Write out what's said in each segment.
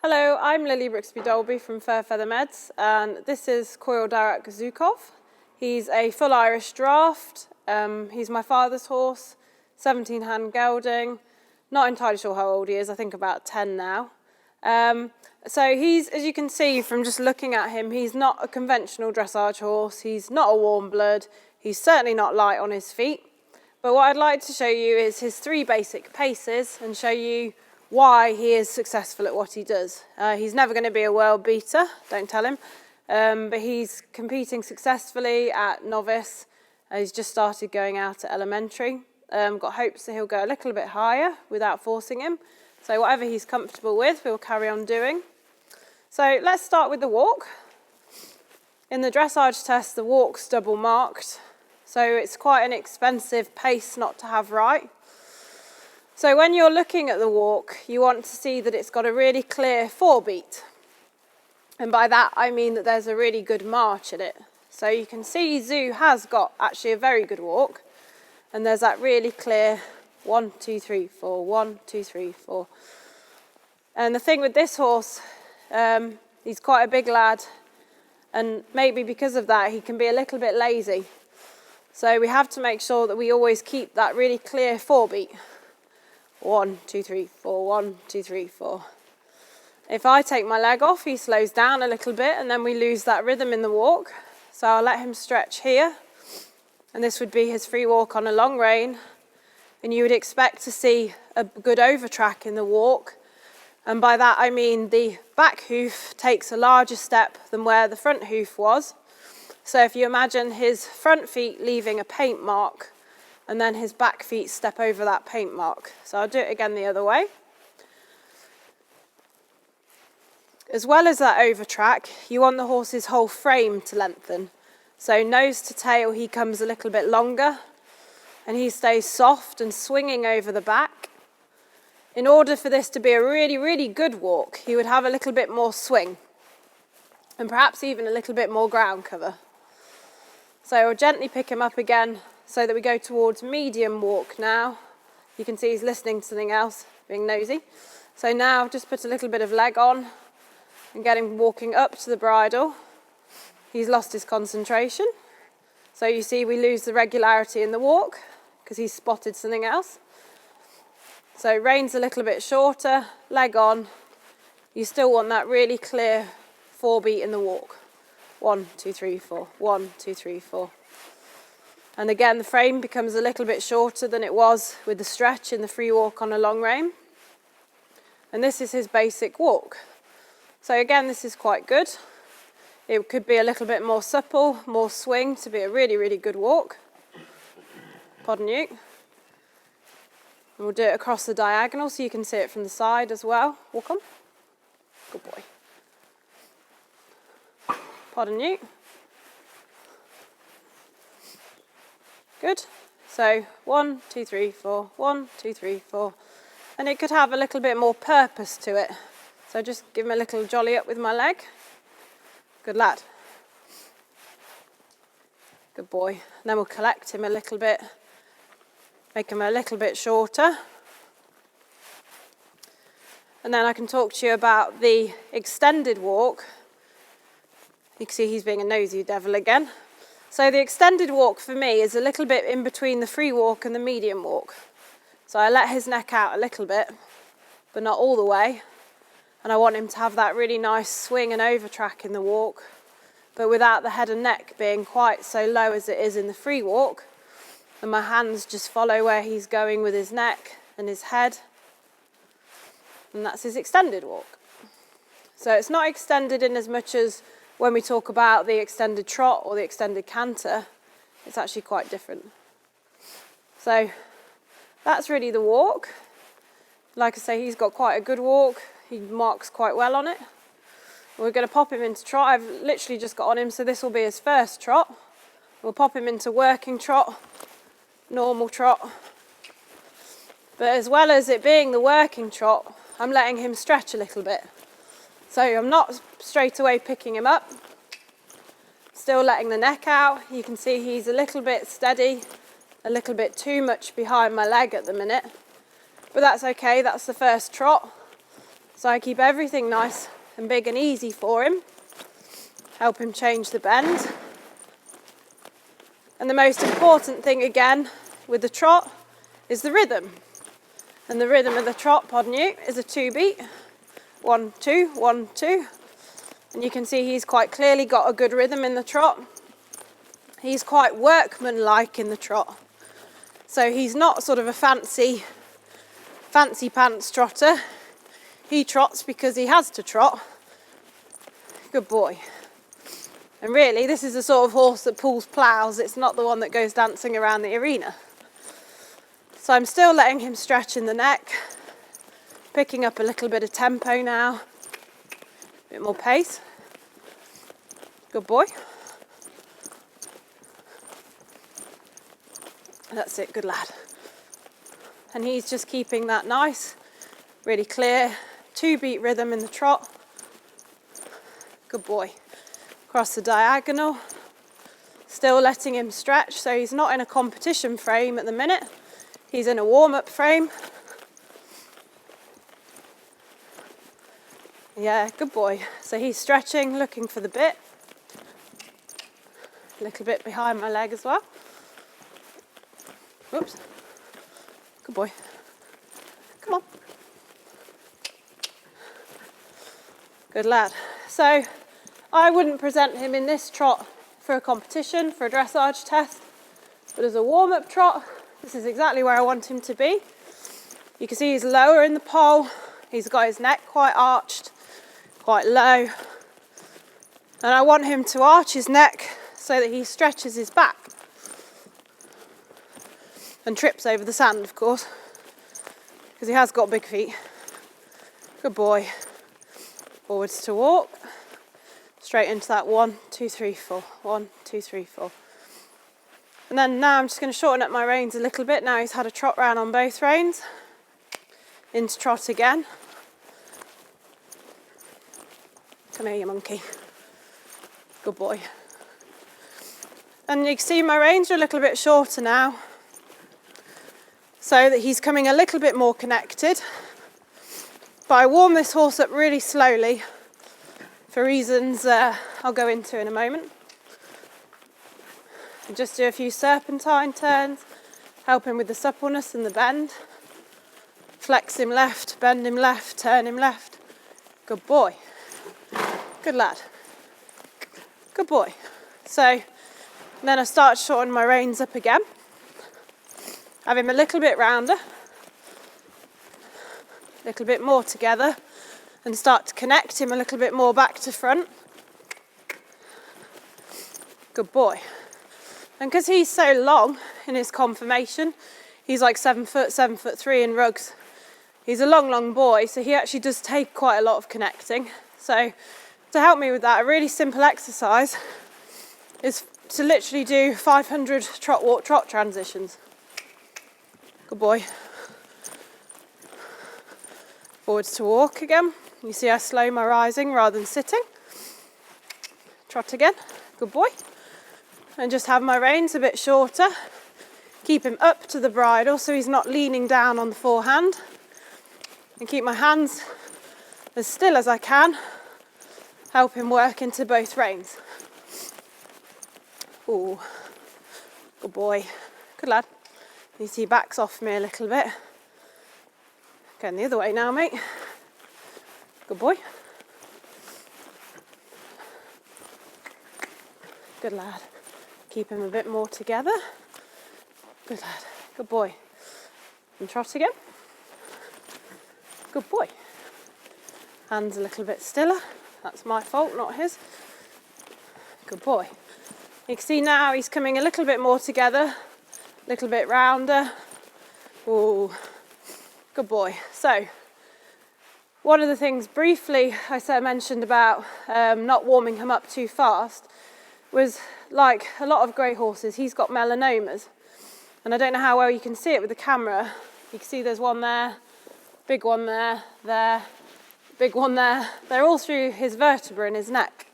Hello, I'm Lily Brixby-Dolby from Fairfeather Meds, and this is Coil Darak Zukov. He's a full Irish draft. He's my father's horse, 17-hand gelding. Not entirely sure how old he is, I think about 10 now. So he's, as you can see from just looking at him, he's not a conventional dressage horse. He's not a warm blood. He's certainly not light on his feet. But what I'd like to show you is his 3 basic paces and show you why he is successful at what he does. He's never going to be a world beater, don't tell him, but he's competing successfully at novice. He's just started going out at elementary. Got hopes that he'll go a little bit higher without forcing him. So whatever he's comfortable with, we'll carry on doing. So let's start with the walk. In the dressage test, the walk's double marked. So it's quite an expensive pace not to have right. So when you're looking at the walk, you want to see that it's got a really clear 4-beat. And by that, I mean that there's a really good march in it. So you can see Zoo has got actually a very good walk. And there's that really clear 1, 2, 3, 4, 1, 2, 3, 4. And the thing with this horse, he's quite a big lad. And maybe because of that, he can be a little bit lazy. So we have to make sure that we always keep that really clear 4-beat. 1, 2, 3, 4, 1, 2, 3, 4. If I take my leg off, he slows down a little bit and then we lose that rhythm in the walk. So I'll let him stretch here. And this would be his free walk on a long rein. And you would expect to see a good overtrack in the walk. And by that I mean the back hoof takes a larger step than where the front hoof was. So if you imagine his front feet leaving a paint mark and then his back feet step over that paint mark. So I'll do it again the other way. As well as that overtrack, you want the horse's whole frame to lengthen. So nose to tail, he comes a little bit longer and he stays soft and swinging over the back. In order for this to be a really, really good walk, he would have a little bit more swing and perhaps even a little bit more ground cover. So I'll gently pick him up again so that we go towards medium walk now. You can see he's listening to something else, being nosy. So now just put a little bit of leg on and get him walking up to the bridle. He's lost his concentration. So you see we lose the regularity in the walk because he's spotted something else. So reins a little bit shorter, leg on. You still want that really clear 4-beat in the walk. 1, 2, 3, 4, 1, 2, 3, 4. And again, the frame becomes a little bit shorter than it was with the stretch in the free walk on a long rein. And this is his basic walk. So again, this is quite good. It could be a little bit more supple, more swing to be a really, really good walk. Pardon you. And we'll do it across the diagonal so you can see it from the side as well. Walk on. Good boy. Pardon you. Good. So 1, 2, 3, 4, 1, 2, 3, 4. And it could have a little bit more purpose to it. So just give him a little jolly up with my leg. Good lad. Good boy. And then we'll collect him a little bit. Make him a little bit shorter. And then I can talk to you about the extended walk. You can see he's being a nosy devil again. So the extended walk for me is a little bit in between the free walk and the medium walk. So I let his neck out a little bit, but not all the way. And I want him to have that really nice swing and overtrack in the walk, but without the head and neck being quite so low as it is in the free walk. And my hands just follow where he's going with his neck and his head. And that's his extended walk. So it's not extended in as much as when we talk about the extended trot or the extended canter, it's actually quite different. So that's really the walk. Like I say, he's got quite a good walk. He marks quite well on it. We're going to pop him into trot. I've literally just got on him, so this will be his first trot. We'll pop him into working trot, normal trot. But as well as it being the working trot, I'm letting him stretch a little bit. So I'm not straight away picking him up, still letting the neck out. You can see he's a little bit steady, a little bit too much behind my leg at the minute. But that's okay, that's the first trot. So I keep everything nice and big and easy for him, help him change the bend. And the most important thing again with the trot is the rhythm. And the rhythm of the trot, pardon you, is a 2-beat. 1, 2, 1, 2. And you can see he's quite clearly got a good rhythm in the trot. He's quite workmanlike in the trot. So he's not sort of a fancy pants trotter. He trots because he has to trot. Good boy. And really, this is the sort of horse that pulls ploughs. It's not the one that goes dancing around the arena. So I'm still letting him stretch in the neck, picking up a little bit of tempo now, a bit more pace. Good boy. That's it, good lad. And he's just keeping that nice, really clear 2-beat rhythm in the trot. Good boy. Across the diagonal. Still letting him stretch, so he's not in a competition frame at the minute. He's in a warm-up frame. Yeah, good boy. So he's stretching, looking for the bit. A little bit behind my leg as well. Whoops. Good boy. Come on. Good lad. So I wouldn't present him in this trot for a competition, for a dressage test, but as a warm-up trot, this is exactly where I want him to be. You can see he's lower in the pole. He's got his neck quite arched, quite low. And I want him to arch his neck so that he stretches his back. And trips over the sand, of course, because he has got big feet. Good boy. Forwards to walk. Straight into that 1, 2, 3, 4. 1, 2, 3, 4. And then now I'm just going to shorten up my reins a little bit. Now he's had a trot round on both reins. Into trot again. Come here, you monkey. Good boy. And you can see my reins are a little bit shorter now, so that he's coming a little bit more connected. But I warm this horse up really slowly for reasons I'll go into in a moment. And just do a few serpentine turns, help him with the suppleness and the bend. Flex him left, bend him left, turn him left. Good boy. Good lad. Good boy. So then I start shortening my reins up again. Have him a little bit rounder, a little bit more together, and start to connect him a little bit more back to front. Good boy. And because he's so long in his conformation, he's like 7 foot, 7'3" in rugs. He's a long boy, so he actually does take quite a lot of connecting. So to help me with that, a really simple exercise is to literally do 500 trot, walk, trot transitions. Good boy. Forwards to walk again. You see I slow my rising rather than sitting. Trot again. Good boy. And just have my reins a bit shorter. Keep him up to the bridle so he's not leaning down on the forehand. And keep my hands as still as I can. Help him work into both reins. Ooh. Good boy. Good lad. You see he backs off me a little bit. Going the other way now, mate. Good boy. Good lad. Keep him a bit more together. Good lad. Good boy. And trot again. Good boy. Hands a little bit stiller. That's my fault, not his. Good boy. You can see now he's coming a little bit more together. A little bit rounder. Ooh. Good boy. So, one of the things briefly I mentioned about not warming him up too fast was, like a lot of grey horses, he's got melanomas. And I don't know how well you can see it with the camera. You can see there's one there, big one there, big one there. They're all through his vertebra in his neck.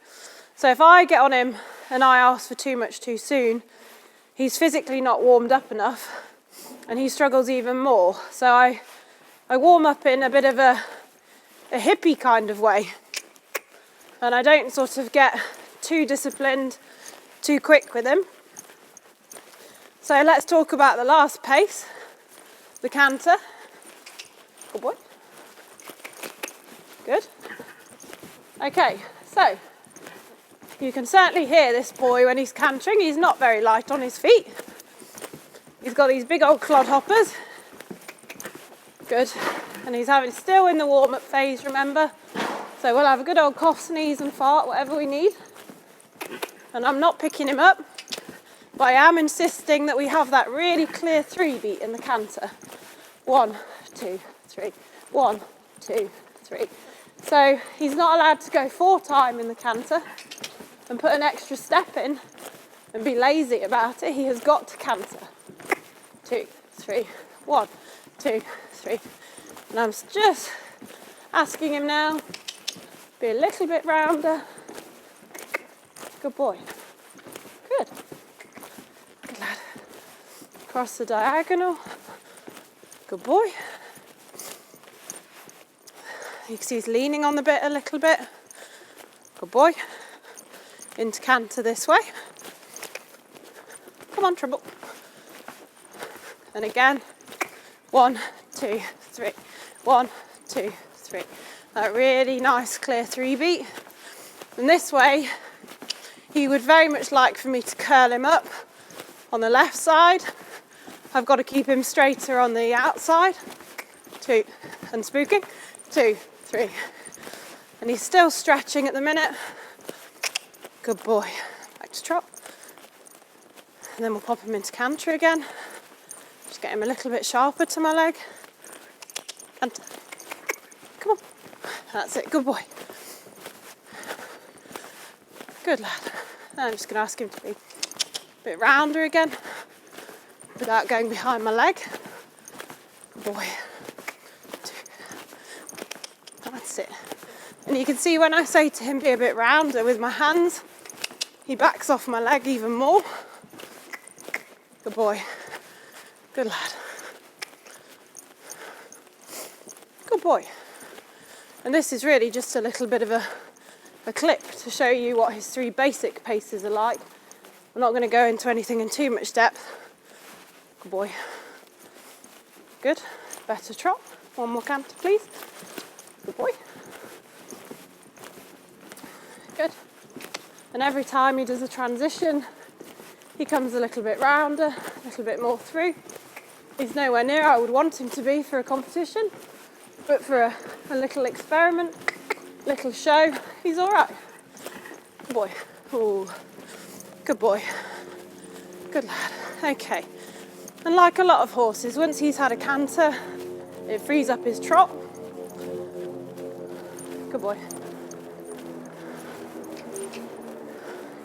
So if I get on him and I ask for too much too soon, he's physically not warmed up enough and he struggles even more. So I warm up in a bit of a a hippie kind of way. And I don't sort of get too disciplined too quick with him. So let's talk about the last pace, the canter. Good boy. Good. Okay, so you can certainly hear this boy when he's cantering. He's not very light on his feet. He's got these big old clodhoppers. Good. And he's still in the warm-up phase, remember? So we'll have a good old cough, sneeze and fart, whatever we need. And I'm not picking him up, but I am insisting that we have that really clear 3 beat in the canter. 1, 2, 3. 1, 2, 3. So he's not allowed to go 4 time in the canter and put an extra step in and be lazy about it. He has got to canter. 2, 3. 1, 2, 3. And I'm just asking him now, be a little bit rounder. Good boy. Good. Good lad. Across the diagonal. Good boy. You can see he's leaning on the bit a little bit. Good boy. Into canter this way. Come on, Trimble. And again. 1, 2, 3. 1, 2, 3. That really nice clear 3 beat. And this way, he would very much like for me to curl him up on the left side. I've got to keep him straighter on the outside. 2, and spooking. 2, 3. And he's still stretching at the minute. Good boy. Back to trot. And then we'll pop him into canter again. Just get him a little bit sharper to my leg. And come on. That's it. Good boy. Good lad. I'm just going to ask him to be a bit rounder again without going behind my leg. Good boy. 2. That's it. And you can see when I say to him be a bit rounder with my hands, he backs off my leg even more. Good boy. Good lad. Good boy. And this is really just a little bit of a clip to show you what his 3 basic paces are like. I'm not going to go into anything in too much depth. Good boy. Good. Better trot. 1 more canter, please. Good boy. Good. And every time he does a transition, he comes a little bit rounder, a little bit more through. He's nowhere near I would want him to be for a competition, but for a little experiment, little show, he's all right. Good boy. Ooh. Good boy. Good lad. Okay. And like a lot of horses, once he's had a canter, it frees up his trot. Good boy.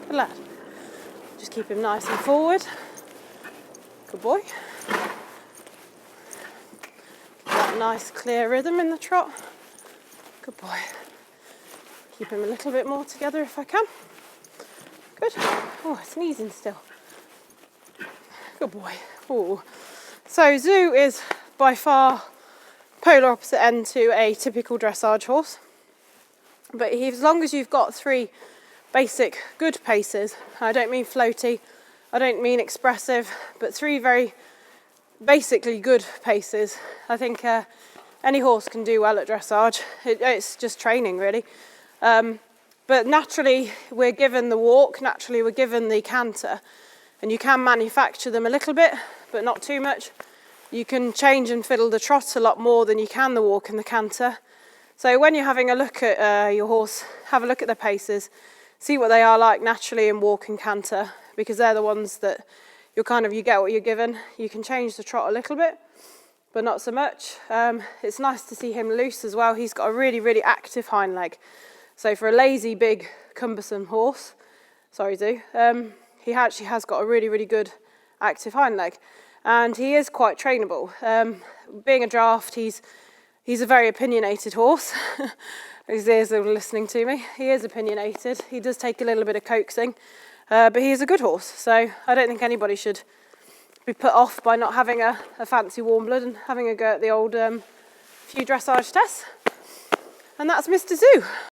Good lad. Just keep him nice and forward. Good boy. That nice clear rhythm in the trot. Good boy. Keep him a little bit more together if I can. Good. Oh, sneezing still. Good boy. Oh. So Zoo is by far polar opposite end to a typical dressage horse. But as long as you've got 3 basic good paces, I don't mean floaty, I don't mean expressive, but 3 very basically good paces, I think any horse can do well at dressage. It's just training really. But naturally we're given the walk, naturally we're given the canter, and you can manufacture them a little bit, but not too much. You can change and fiddle the trot a lot more than you can the walk and the canter. So when you're having a look at your horse, have a look at their paces, see what they are like naturally in walk and canter, because they're the ones that you get what you're given. You can change the trot a little bit, but not so much. It's nice to see him loose as well. He's got a really, really active hind leg. So for a lazy, big, cumbersome horse, sorry Zoo, he actually has got a really, really good active hind leg. And he is quite trainable. Being a draft, he's a very opinionated horse. His ears are listening to me. He is opinionated. He does take a little bit of coaxing, but he is a good horse. So I don't think anybody should be put off by not having a fancy warm blood and having a go at the old few dressage tests. And that's Mr. Zoo.